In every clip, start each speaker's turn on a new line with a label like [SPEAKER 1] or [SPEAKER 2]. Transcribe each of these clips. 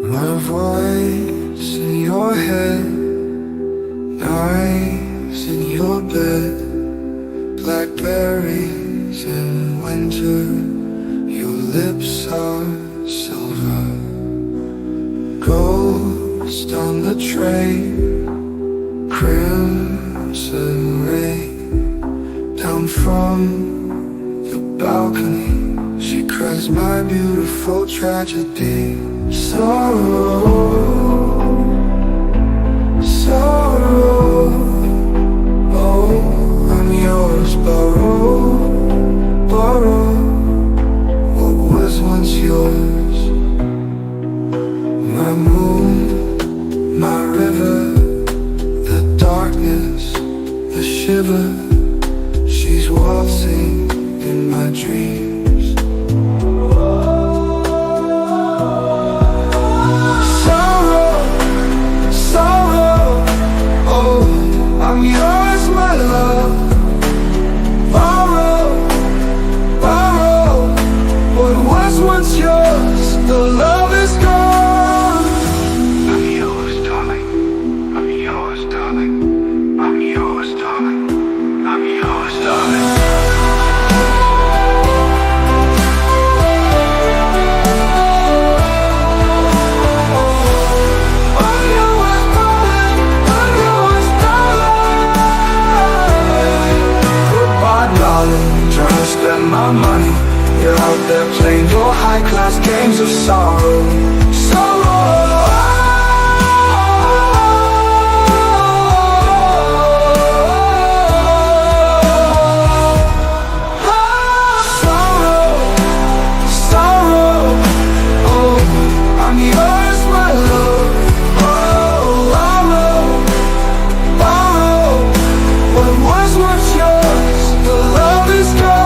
[SPEAKER 1] My voice in your head, nights in your bed, blackberries in winter, your lips are silver. Ghost on the train, crimson rain, down from the balcony, she cries my beautiful tragedy. Sorrow, sorrow, oh, I'm yours, borrow, borrow what was once yours. My moon, my river, the darkness, the shiver, she's waltzing in my dreams. I'm yours, my love. Borrow, borrow what was once yours. The love is gone. I'm yours, darling. I'm yours, darling. I'm yours, darling. I'm yours, darling. Trying to spend my money, you're out there playing your high-class games of sorrow. Sorrow, sorrow, sorrow, oh, I'm yours, my love. Borrow, borrow what was once yours. The love is gone.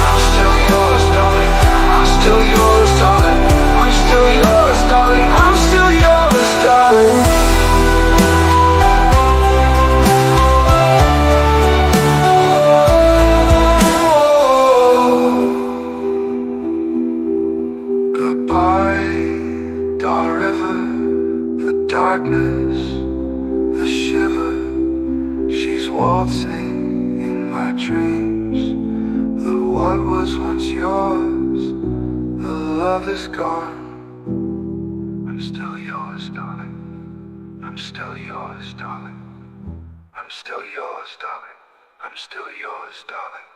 [SPEAKER 1] I'm still yours, darling. I'm still yours, darling. I'm still yours, darling. I'm still yours, darling. Goodbye, dark river, the darkness, the shiver, she's waltzing in my dreams. The what was once yours, the love is gone. I'm still yours, darling. I'm still yours, darling. I'm still yours, darling. I'm still yours, darling.